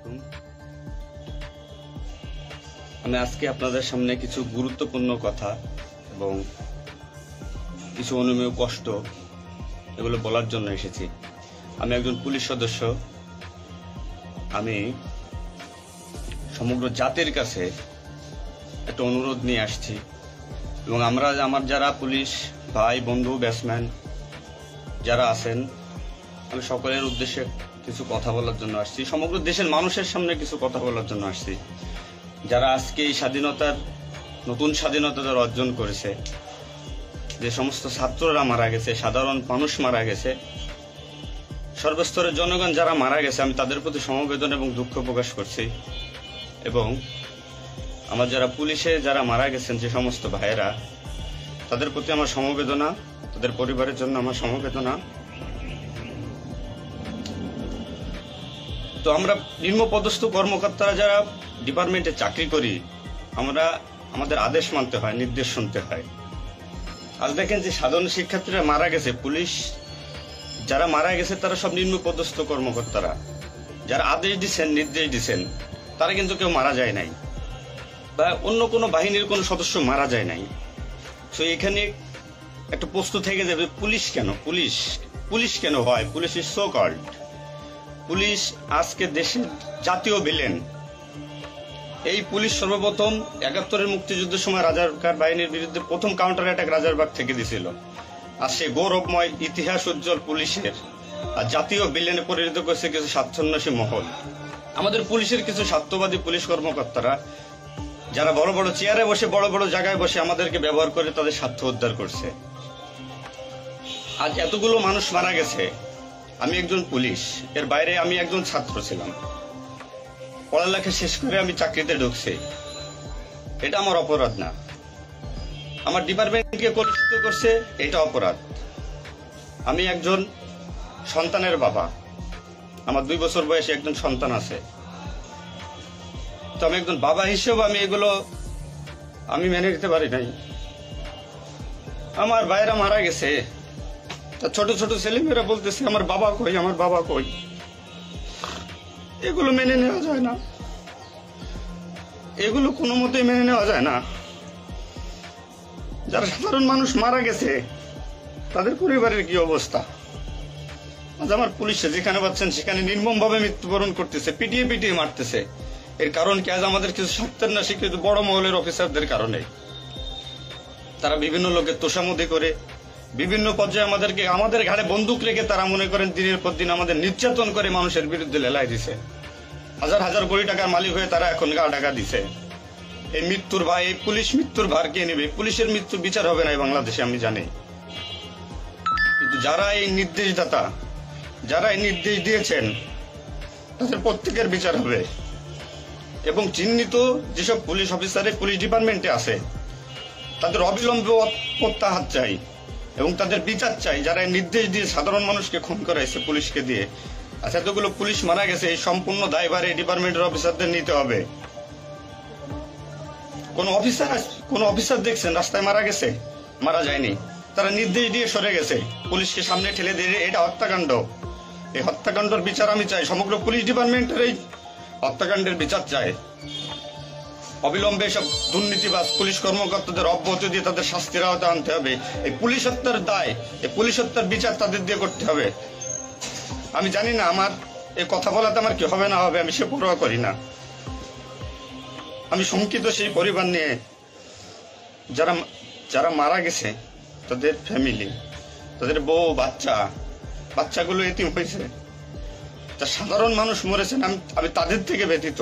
আলাইকুম। আমি আজকে আপনাদের সামনে কিছু গুরুত্বপূর্ণ কথা এবং কিছু অনুমেয় কষ্ট এগুলো বলার জন্য এসেছি। আমি একজন পুলিশ সদস্য। আমি সমগ্র জাতির কাছে একটা অনুরোধ নিয়ে আসছি এবং আমার যারা পুলিশ ভাই বন্ধু ব্যাটসম্যান যারা আছেন, আমি সকলের উদ্দেশ্যে কিছু কথা বলার জন্য আসছি। সমগ্র দেশের মানুষের সামনে কিছু কথা বলার জন্য আসছি। যারা আজকে এই নতুন স্বাধীনতা যারা অর্জন করেছে, যে সমস্ত ছাত্ররা মারা গেছে, সাধারণ মানুষ মারা গেছে, সর্বস্তরের জনগণ যারা মারা গেছে, আমি তাদের প্রতি সমবেদনা এবং দুঃখ প্রকাশ করছি। এবং আমার যারা পুলিশে যারা মারা গেছেন যে সমস্ত ভাইয়েরা, তাদের প্রতি আমার সমবেদনা, তাদের পরিবারের জন্য আমার সমবেদনা। তো আমরা নিম্নপদস্থ কর্মকর্তারা যারা ডিপার্টমেন্টে চাকরি করি, আমাদের আদেশ মানতে হয়, নির্দেশ শুনতে হয়। আজ দেখেন যে সাধারণ শিক্ষার্থীরা মারা গেছে, পুলিশ যারা মারা গেছে তারা সব নিম্নপদস্থ কর্মকর্তারা, যারা আদেশ দিচ্ছেন, নির্দেশ দিচ্ছেন, তারা কিন্তু কেউ মারা যায় নাই, বা অন্য কোনো বাহিনীর কোনো সদস্য মারা যায় নাই। তো এখানে একটা প্রশ্ন থেকে যাবে, পুলিশ কেন হয়? Police is so called. Police আজকে দেশের জাতীয় ভিলেন। এই পুলিশ সর্বপ্রথম ৭১-এর মুক্তিযুদ্ধের সময় রাজাকার বাহিনীর বিরুদ্ধে প্রথম কাউন্টার অ্যাটাক রাজারবাগ থেকে দিছিল। আর সে গৌরবময় ইতিহাস উজ্জ্বল পুলিশের আর জাতীয় ভিলেনে পরিণত করেছে কিছু স্বার্থান্বেষী মহল। আমাদের পুলিশের কিছু স্বার্থবাদী পুলিশ কর্মকর্তারা যারা বড় বড় চেয়ারে বসে, বড় বড় জায়গায় বসে আমাদেরকে ব্যবহার করে তাদের স্বার্থ উদ্ধার করছে। আজ এতগুলো মানুষ মারা গেছে। আমি একজন পুলিশ, এর বাইরে আমি একজন ছাত্র ছিলাম। পড়ালেখা শেষ করে আমি চাকরিতে ঢুকছি। এটা আমার অপরাধ না। আমার ডিপার্টমেন্টকে কলুষিত করছে, এটা অপরাধ। আমি একজন সন্তানের বাবা। আমার 2 বছর বয়সে একজন সন্তান আছে। তো আমি একজন বাবা হিসেবে আমি মেনে নিতে পারি নাই। আমার ভাইয়েরা মারা গেছে, ছোট ছোট ছেলেমেয়েরা বলতেছে আমার বাবা কই। এগুলো মেনে নেওয়া যায় না, এগুলো কোনো মতেই মেনে নেওয়া যায় না। যারা সাধারণ মানুষ মারা গেছে তাদের পরিবারের কি অবস্থা? আজ আমার পুলিশে যেখানে পাচ্ছেন সেখানে নির্মমভাবে মৃত্যুবরণ করতেছে, পিটিয়ে মারতেছে। এর কারণ কি? আজ আমাদের কিছু স্বার্থান্বেষী কিন্তু বড় মহলের অফিসারদের কারণে। তারা বিভিন্ন লোকের তোষামোদি করে বিভিন্ন পর্যায়ে আমাদের ঘাড়ে বন্দুক রেখে তারা মনে করেন দিনের পর দিন আমাদের নির্যাতন করে মানুষের বিরুদ্ধে লেলাই দিছে। হাজার হাজার কোটি টাকার মালিক হয়ে তারা এখন গা ঢাকা দিছে। এই পুলিশ মৃত্যুর ভার কে নেবে? পুলিশের মৃত্যুর বিচার হবে না এই বাংলাদেশে, আমি জানি। কিন্তু যারা এই নির্দেশদাতা, যারা এই নির্দেশ দিয়েছেন, তাদের প্রত্যেকের বিচার হবে। এবং চিহ্নিত যেসব পুলিশ অফিসার পুলিশ ডিপার্টমেন্টে আছে, তাদের অবিলম্বে প্রত্যাহার চাই এবং তাদের বিচার চাই, যারা নির্দেশ দিয়ে সাধারণ মানুষকে খুন করাইছে পুলিশকে দিয়ে। আচ্ছা, এতগুলো পুলিশ মারা গেছে, এই সম্পূর্ণ দায়ভার এই ডিপার্টমেন্টের অফিসারদের নিতে হবে। কোন অফিসার দেখছেন রাস্তায় মারা গেছে? মারা যায়নি। তারা নির্দেশ দিয়ে সরে গেছে, পুলিশকে সামনে ঠেলে দিয়ে। এটা হত্যাকাণ্ড। এই হত্যাকাণ্ডের বিচার আমি চাই। সমগ্র পুলিশ ডিপার্টমেন্টের এই হত্যাকাণ্ডের বিচার চাই। অবিলম্বে সব দুর্নীতিবাজ পুলিশ কর্মকর্তাদের অব্যাহতি দিয়ে তাদের শাস্তির আওতায় আনতে হবে। এই পুলিশ হত্যার দায়, এই পুলিশ হত্যার বিচার তাদের দিয়ে করতে হবে। আমি জানি না আমার এই কথা বলাতে আমার কি হবে না হবে, আমি সে পরোয়া করি না। আমি শঙ্কিত সেই পরিবার নিয়ে, যারা মারা গেছে, তাদের ফ্যামিলি, তাদের বউ বাচ্চাগুলো এতিম হয়েছে। তা সাধারণ মানুষ মরেছেন, আমি তাদের থেকে ব্যতীত।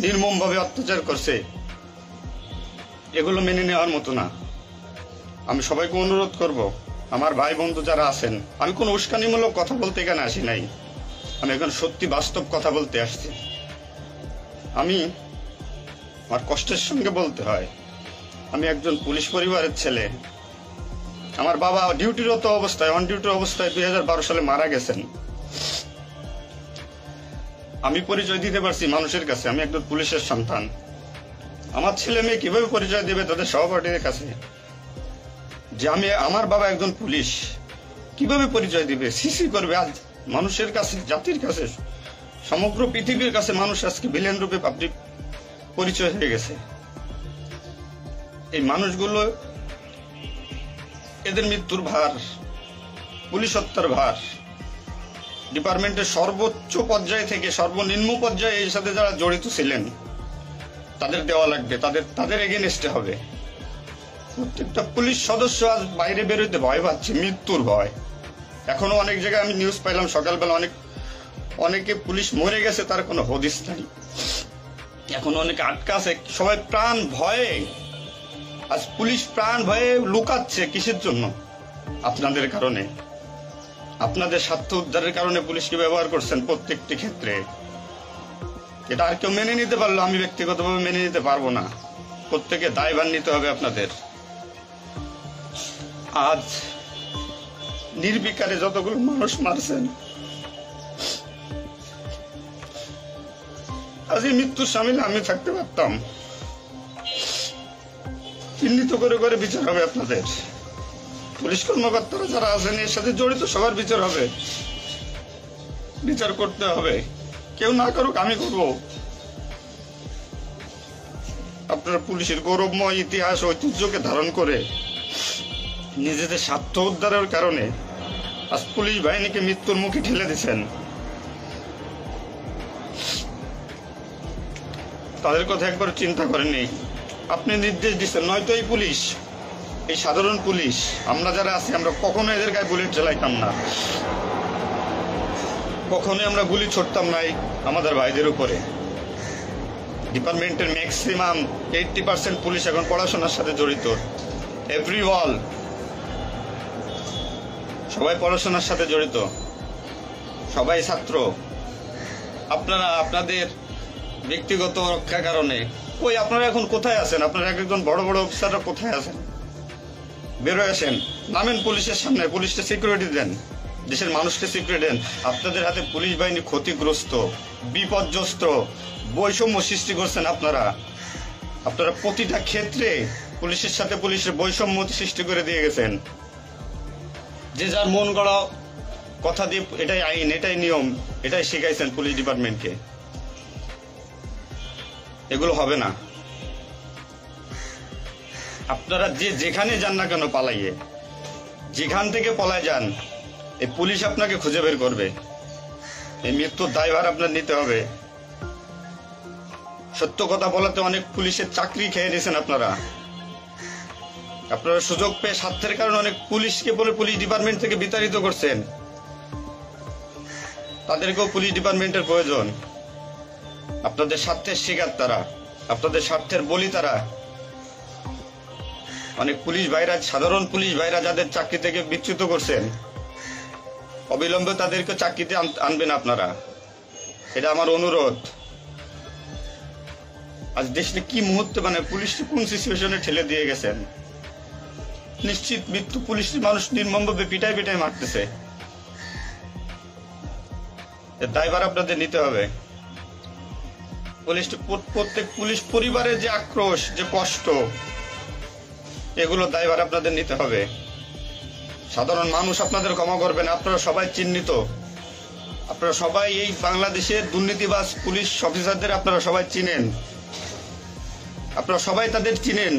নির্মমভাবে অত্যাচার করছে, এগুলো মেনে নেওয়ার মতো না। আমি সবাইকে অনুরোধ করব, আমার ভাই বন্ধু যারা আছেন, আমি কোনো উস্কানিমূলক কথা বলতে এখানে আসি নাই। আমি এখন সত্যি বাস্তব কথা বলতে আসছি। আমার কষ্টের সঙ্গে বলতে হয়, আমি একজন পুলিশ পরিবারের ছেলে। আমার বাবা অন ডিউটির অবস্থায় 2012 সালে মারা গেছেন। আমি পরিচয় দিতে পারছি মানুষের কাছে, আমি একজন পুলিশের সন্তান। আমার ছেলে মেয়ে কিভাবে পরিচয় দেবে তাদের সহপাঠীদের কাছে যে আমার বাবা একজন পুলিশ? কিভাবে পরিচয় দিবে? সিসি করবে? আজ মানুষের কাছে, জাতির কাছে সমগ্র পৃথিবীর কাছে মানুষ আজকে ভিলেন রূপে পাবলিক পরিচয় হয়ে গেছে। এই মানুষগুলো, এদের মৃত্যুর ভার, পুলিশ হত্যার ভার ডিপার্টমেন্টের সর্বোচ্চ পর্যায়ে থেকে সর্বনিম্ন পর্যায়ে এর সাথে যারা জড়িত ছিলেন তাদের দেওয়া লাগবে, তাদের এগেনস্টে হবে। প্রত্যেকটা পুলিশ সদস্য আজ বাইরে বেরোতে ভয় পাচ্ছে, মৃত্যুর ভয়। এখনো অনেক জায়গায় আমি নিউজ পাইলাম সকালবেলা অনেকে পুলিশ মরে গেছে, তার কোনো হদিস নাই। এখন অনেকে আটকা আছে, সবাই প্রাণ ভয়ে, আজ পুলিশ প্রাণ ভয়ে লুকাচ্ছে। কিসের জন্য? আপনাদের কারণে, আপনাদের স্বার্থ উদ্ধারের কারণে পুলিশকে ব্যবহার করছেন প্রত্যেকটি ক্ষেত্রে। এটা আর কেউ মেনে নিতে পারলো, আমি ব্যক্তিগতভাবে মেনে নিতে পারবো না। প্রত্যেকে দায়ভার নিতে হবে আপনাদের। আজ নির্বিকারে যতগুলো মানুষ মারছেন, আজ এই মৃত্যুর সামিল আমি থাকতে পারতাম। চিহ্নিত করে করে বিচার হবে আপনাদের। পুলিশ কর্মকর্তারা যারা আছেন এর সাথে জড়িত সবার বিচার হবে, বিচার করতে হবে। কেউ না করুক, আমি করব। আপনারা পুলিশের গৌরবময় ইতিহাস ঐতিহ্যকে ধারণ করে নিজেদের স্বার্থ উদ্ধারের কারণে আজ পুলিশ বাহিনীকে মৃত্যুর মুখে ঠেলে দিচ্ছেন। তাদের কথা একবার চিন্তা করেননি। আপনি নির্দেশ দিচ্ছেন, নয়তো এই পুলিশ, এই সাধারণ পুলিশ, আমরা যারা আছি, আমরা কখনো এদের গায়ে বুলেট চালাইতাম না, কখনোই আমরা গুলি ছড়তাম নাই আমাদের ভাইদের উপরে। ডিপার্টমেন্টের ম্যাক্সিমাম 80% পুলিশ এখন পড়াশোনার সাথে জড়িত। এভরি ওয়াল, সবাই পড়াশোনার সাথে জড়িত, সবাই ছাত্র। আপনারা আপনাদের ব্যক্তিগত রক্ষার কারণে আপনারা এখন কোথায় আছেন? আপনারা একজন বড় বড় অফিসাররা কোথায় আছেন? বেরোয় আসেন, নামেন পুলিশের সামনে, পুলিশকে সিকিউরিটি দেন, দেশের মানুষকে সিকিউরিটি দেন। আপনাদের হাতে পুলিশ বাহিনী ক্ষতিগ্রস্ত, বিপর্যস্ত, বৈষম্য সৃষ্টি করছেন আপনারা। প্রতিটা ক্ষেত্রে পুলিশের সাথে পুলিশের বৈষম্য সৃষ্টি করে দিয়ে গেছেন। যে যার মন গড়া কথা দিয়ে এটাই আইন, এটাই নিয়ম, এটাই শিখাইছেন পুলিশ ডিপার্টমেন্টকে। এগুলো হবে না। আপনারা যেখানে যান না কেন পালাইয়ে, যেখান থেকে পলায় যান, এই পুলিশ আপনাকে খুঁজে বের করবে। এই মৃত্যুর দায়ভার আপনার নিতে হবে। সত্য কথা বলাতে অনেক পুলিশের চাকরি খেয়ে নিয়েছেন আপনারা। আপনারা সুযোগ পেয়ে স্বার্থের কারণে অনেক পুলিশকে বলে পুলিশ ডিপার্টমেন্ট থেকে বিতাড়িত করছেন। তাদেরকেও পুলিশ ডিপার্টমেন্টের প্রয়োজন। আপনাদের স্বার্থের শিকার তারা, আপনাদের স্বার্থের বলি তারা। অনেক পুলিশ ভাইরা, সাধারণ পুলিশ ভাইরা যাদের চাকরি থেকে বিচ্যুত করছেন, অবিলম্বে তাদেরকে চাকরিতে আনবেন আপনারা। এটা আমার অনুরোধ। আজ দেশে কি মুহূর্তে পুলিশকে কোন সিচুয়েশনে ঠেলে দিয়ে গেছেন। নিশ্চিত মৃত্যু, পুলিশ মানুষ নির্মমভাবে পিটাই পিটাই মারতেছে। এর দায়ভার আপনাদের নিতে হবে। প্রত্যেক পুলিশ পরিবারের যে আক্রোশ, যে কষ্ট, এগুলো দায়ভার আপনাদের নিতে হবে। সাধারণ মানুষ আপনাদের ক্ষমা করবে না। আপনারা সবাই চিহ্নিত, আপনারা সবাই এই বাংলাদেশের দুর্নীতিবাজ পুলিশ অফিসারদের আপনারা সবাই চিনেন, আপনারা সবাই তাদের চিনেন।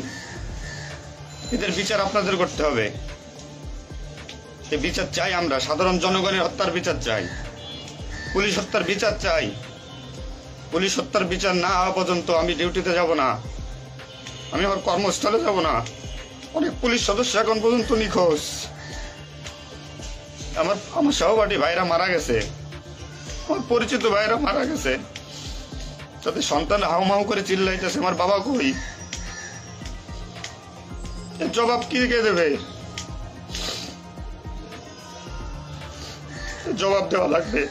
এদের বিচার আপনাদের করতে হবে। এই বিচার চাই আমরা। সাধারণ জনগণের হত্যার বিচার চাই, পুলিশ হত্যার বিচার চাই। পুলিশ হত্যার বিচার না হওয়া পর্যন্ত আমি ডিউটিতে যাব না, আমি আমার কর্মস্থলে যাব না। অনেক পুলিশ সদস্য এখন পর্যন্ত নিখোঁজ। আমার সহপাঠী ভাইরা মারা গেছে, আমার পরিচিত ভাইরা মারা গেছে। তাদের সন্তান হাউমাউ করে চিল্লাইতেছে, আমার বাবা কই? এর জবাব কি কে দেবে? জবাব দেওয়া লাগবে।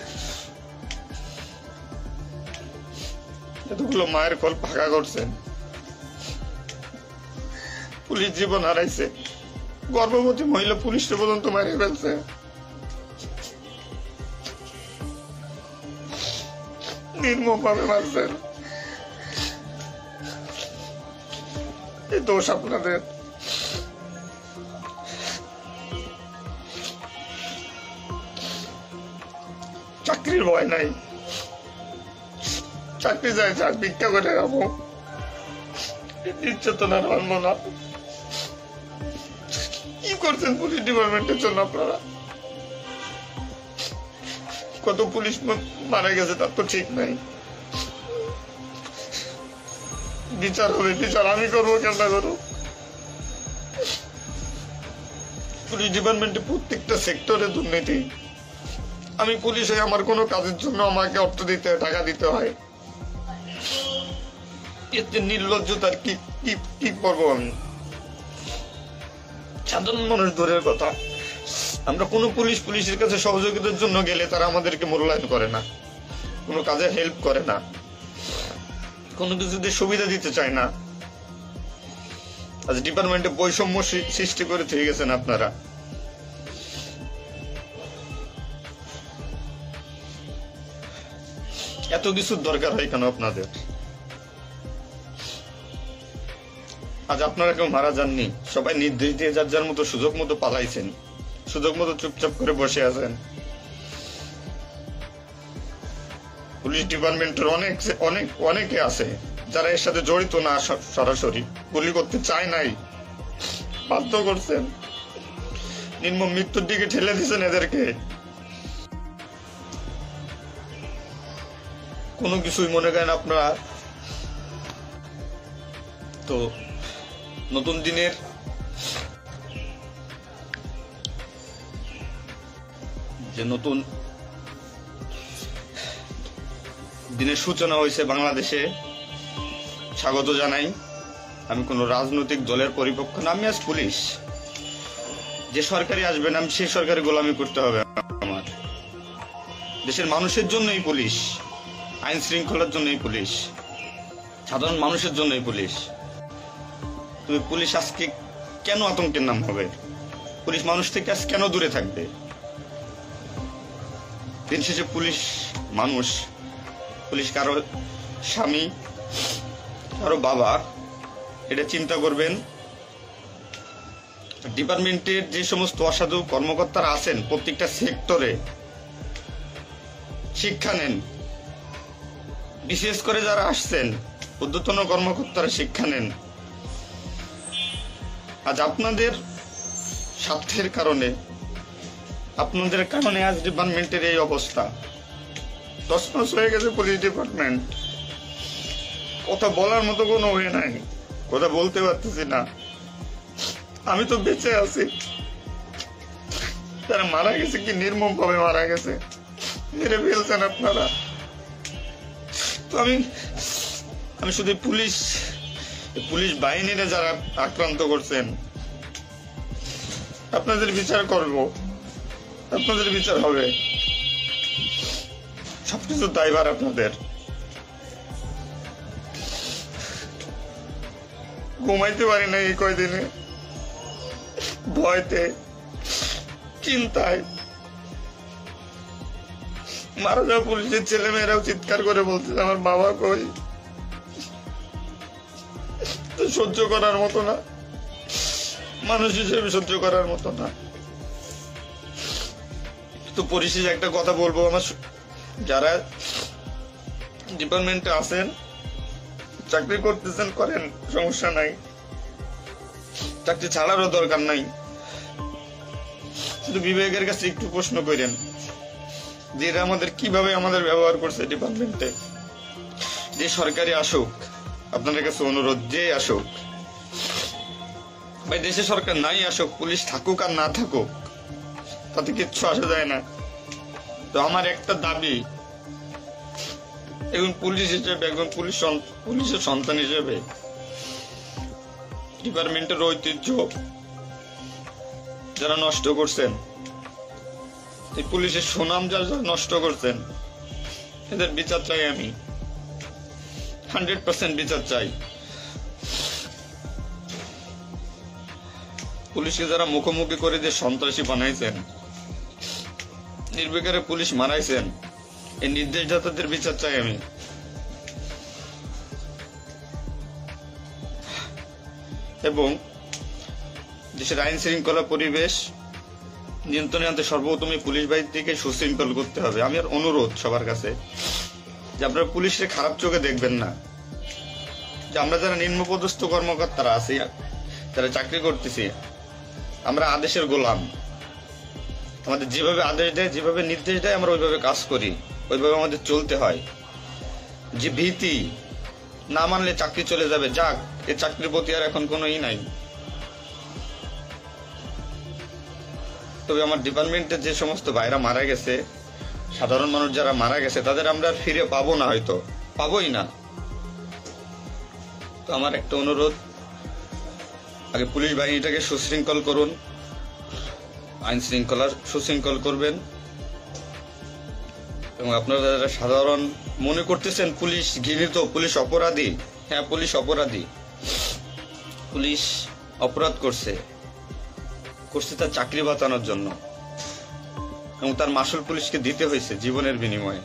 এতগুলো মায়ের কোল ফাঁকা করছেন, পুলিশ জীবন হারাইছে, গর্ভবতী মহিলা পুলিশকে পর্যন্ত মারে ফেলছে। নির্মম ভাবে মারছেন। এই দোষ আপনাদের। চাকরির ভয় নাই, চাকরি চাই, ভিক্ষা করে খাবো, নির্যাতন আর মানবো না। কি করছেন পুলিশ ডিপার্টমেন্টের জন্য আপনারা? কত পুলিশ মারা গেছে তার তো ঠিক নাই। বিচার হবে, বিচার আমি করবো, কেন করবো? পুলিশ ডিপার্টমেন্টে প্রত্যেকটা সেক্টরে দুর্নীতি। আমি পুলিশ হয়ে আমার কোনো কাজের জন্য আমাকে অর্থ দিতে হয়, টাকা দিতে হয়। এতে নির্লজ্জতার কি করবো আমি? সাধারণ মানুষ দূরের কথা, আমরা কোনো পুলিশের কাছে সহযোগিতার জন্য গেলে তারা আমাদেরকে মূল্যায়ন করে না, কোনো কাজে হেল্প করে না, কোনো কিছুতে সুবিধা দিতে চায় না। আজ ডিপার্টমেন্টে বৈষম্য সৃষ্টি করে থেকে গেছেন আপনারা। এত কিছুর দরকার হয় কেন আপনাদের? আজ আপনারা কেউ মারা যাননি, সবাই নির্দেশ দিয়ে যার যার মতো সুযোগ মতো পালাইছেন, সুযোগ মতো চুপচাপ করে বসে আছেন। পুলিশ ডিপার্টমেন্টের অনেকে আছে যারা এর সাথে জড়িত না, সরাসরি গুলি করতে চায় নাই, বাধ্য করছেন, নির্মম মৃত্যুর দিকে ঠেলে দিয়েছেন এদেরকে। কোনো কিছুই মনে করেন আপনারা। তো নতুন দিনের নতুন দিনের সূচনা হয়েছে বাংলাদেশে, স্বাগত জানাই। আমি কোন রাজনৈতিক দলের পরিপক্ষ না, আমি আজ পুলিশ। যে সরকারি আসবেন আমি সেই সরকারি গোলামি করতে হবে আমার। দেশের মানুষের জন্যই পুলিশ, আইন শৃঙ্খলার জন্যই পুলিশ, সাধারণ মানুষের জন্যই পুলিশ। তুমি পুলিশ আজকে কেন আতঙ্কের নাম হবে? পুলিশ মানুষ থেকে আজ কেন দূরে থাকবে? দিন শেষে পুলিশ মানুষ, পুলিশ কারো স্বামী, কারো বাবা, এটা চিন্তা করবেন। ডিপার্টমেন্টের যে সমস্ত অসাধু কর্মকর্তারা আছেন প্রত্যেকটা সেক্টরে শিক্ষা নেন। বিশেষ করে যারা আসছেন ঊর্ধ্বতন কর্মকর্তারা শিক্ষা নেন। আজ আপনাদের স্বার্থের কারণে, আপনাদের কারণে আজ ডিপার্টমেন্টের এই অবস্থা। তছনছ হয়ে গেছে পুলিশ ডিপার্টমেন্ট। কথা বলার মতো কোনো ওয়ে নাই, কথা বলতে পারতেছি না। আমি তো বেঁচে আছি, তারা মারা গেছে কি নির্মম ভাবে মারা গেছে, মেরে ফেলছেন আপনারা। তো আমি শুধু পুলিশ বাহিনীরা যারা আক্রান্ত করছেন আপনাদের বিচার করব, আপনাদের বিচার হবে। সবকিছু দায়ভার আপনাদের। ঘুমাইতে পারি না এই কয়দিনে, ভয়তে, চিন্তায়। মারা যাওয়া পুলিশের ছেলেমেয়েরাও চিৎকার করে বলছে আমার বাবা কই। সহ্য করার মতো না, মানুষ হিসেবে সহ্য করার মতো না। তো পরিশেষে একটা কথা বলবো, আমার যারা ডিপার্টমেন্টে আছেন, চাকরি করতেছেন করেন, সমস্যা নাই, চাকরি ছাড়ারও দরকার নাই। শুধু বিবেকের কাছে একটু প্রশ্ন করেন যে এরা কিভাবে আমাদের ব্যবহার করছে ডিপার্টমেন্টে। যে সরকারি আসুক, আপনাদের কাছে অনুরোধ, যে আসুক ভাই, দেশে সরকার নাই আসুক, পুলিশ থাকুক আর না থাকুক, তাতে কিচ্ছু আসা যায় না। তো আমার একটা দাবি, একজন পুলিশ হিসেবে, একজন পুলিশের সন্তান হিসেবে ডিপার্টমেন্টের ঐতিহ্য যারা নষ্ট করছেন, এই পুলিশের সুনাম যারা নষ্ট করছেন, এদের বিচার চাই আমি, 100% বিচার চাই। পুলিশকে যারা মুখোমুখি করে যে সন্ত্রাসী বানাইছেন, নির্বিকারে পুলিশ মারাইছেন, এই নির্দেশদাতাদের বিচার চাই আমি। এবং দেশের আইন শৃঙ্খলা পরিবেশ নিয়ন্ত্রণে আনতে সর্বপ্রথমে পুলিশ বাহিনীকে সুশৃঙ্খল করতে হবে। আমি আর অনুরোধ সবার কাছে, যে আপনারা পুলিশের খারাপ চোখে দেখবেন না, যে আমরা যারা নিম্নপদস্থ কর্মকর্তারা আছি, যারা চাকরি করতেছি, আমরা আদেশের গোলাম। আমাদের যেভাবে আদেশ দেয়, যেভাবে নির্দেশ দেয়, আমরা ওইভাবে কাজ করি, ওইভাবে আমাদের চলতে হয়। যে ভীতি, না মানলে চাকরি চলে যাবে, যাক, এ চাকরির প্রতি আর এখন কোনো নাই। তবে আমার ডিপার্টমেন্টের যে সমস্ত ভাইরা মারা গেছে, সাধারণ মানুষ যারা মারা গেছে, তাদের আমরা আর ফিরে পাবো না, হয়তো পাবোই না। তো আমার একটা অনুরোধ, আগে পুলিশ বাহিনীটাকে সুশৃঙ্খল করুন, আইন শৃঙ্খলা সুশৃঙ্খল করবেন। এবং আপনারা যারা সাধারণ মনে করতেছেন পুলিশ ঘৃণিত, পুলিশ অপরাধী, হ্যাঁ পুলিশ অপরাধী, পুলিশ অপরাধ করছে তার চাকরি বাঁচানোর জন্য, এবং তার মাসুল পুলিশকে দিতে হয়েছে জীবনের বিনিময়ে।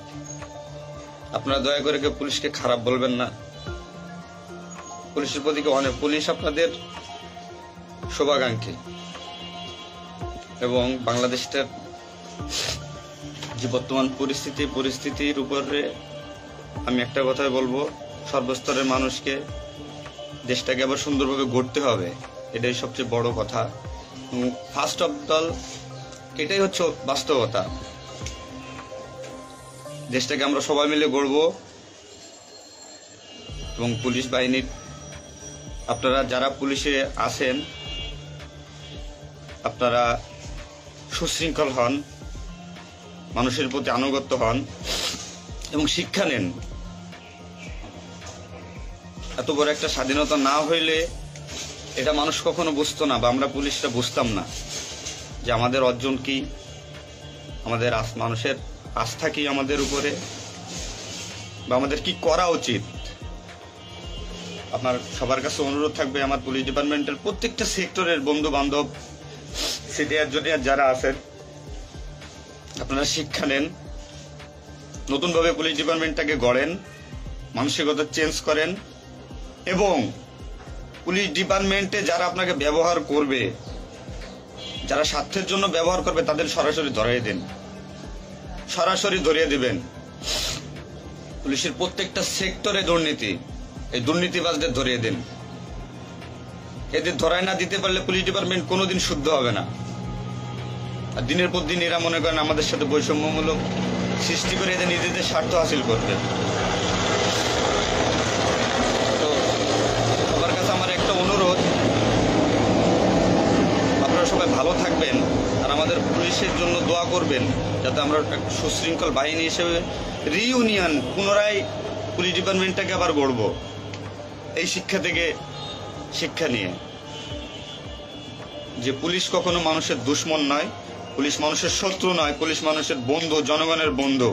আপনারা দয়া করে কেউ পুলিশকে খারাপ বলবেন না। পুলিশের প্রতি অনেক, পুলিশ আপনাদের শুভাকাঙ্ক্ষী। এবং বাংলাদেশটার যে বর্তমান পরিস্থিতির উপরে আমি একটা কথাই বলবো, সর্বস্তরের মানুষকে দেশটাকে আবার সুন্দরভাবে গড়তে হবে, এটাই সবচেয়ে বড় কথা। ফার্স্ট অফ অল এটাই হচ্ছে বাস্তবতা। দেশটাকে আমরা সবাই মিলে গড়বো। এবং পুলিশ বাহিনীর আপনারা যারা পুলিশে আছেন, আপনারা সুশৃঙ্খল হন, মানুষের প্রতি আনুগত্য হন এবং শিক্ষা নেন। এত বড় একটা স্বাধীনতা না হইলে এটা মানুষ কখনো বুঝতো না, বা আমরা পুলিশরা বুঝতাম না যে আমাদের অর্জন কি, আমাদের মানুষের আস্থা কি আমাদের উপরে, বা আমাদের কি করা উচিত। আপনার সবার কাছে অনুরোধ থাকবে, আমার পুলিশ ডিপার্টমেন্টের প্রত্যেকটা সেক্টরের বন্ধু বান্ধব, সিনিয়র জুনিয়র যারা আছেন, আপনারা শিক্ষা নেন, নতুনভাবে পুলিশ ডিপার্টমেন্টটাকে গড়েন, মানসিকতা চেঞ্জ করেন। এবং পুলিশ ডিপার্টমেন্টে যারা আপনাকে ব্যবহার করবে, যারা স্বার্থের জন্য ব্যবহার করবে, তাদের সরাসরি ধরিয়ে দেন, সরাসরি ধরিয়ে দিবেন। পুলিশের প্রত্যেকটা সেক্টরে দুর্নীতি, এই দুর্নীতিবাজদের ধরিয়ে দেন। এদের ধরায় না দিতে পারলে পুলিশ ডিপার্টমেন্ট কোনোদিন শুদ্ধ হবে না। আর দিনের পর দিন এরা মনে করেন আমাদের সাথে বৈষম্যমূলক সৃষ্টি করে এদের নিজেদের স্বার্থ হাসিল করবে। তো সবার কাছে আমার একটা অনুরোধ, আপনারা সবাই ভালো থাকবেন আর আমাদের পুলিশের জন্য দোয়া করবেন, যাতে আমরা সুশৃঙ্খল বাহিনী হিসেবে রিইউনিয়ন, পুনরায় পুলিশ ডিপার্টমেন্টটাকে আবার গড়ব, এই শিক্ষা থেকে শিক্ষা নিয়ে, যে পুলিশ কখনো মানুষের দুশ্মন নয়, পুলিশ মানুষের শত্রু নয়, পুলিশ মানুষের বন্ধু, জনগণের বন্ধু।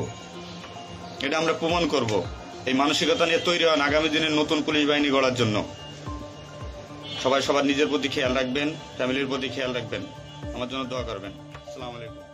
এটা আমরা প্রমাণ করব। এই মানসিকতা নিয়ে তৈরি হন আগামী দিনের নতুন পুলিশ বাহিনী গড়ার জন্য। সবাই সবার নিজের প্রতি খেয়াল রাখবেন, ফ্যামিলির প্রতি খেয়াল রাখবেন, আমার জন্য দোয়া করবেন। আসসালামু আলাইকুম।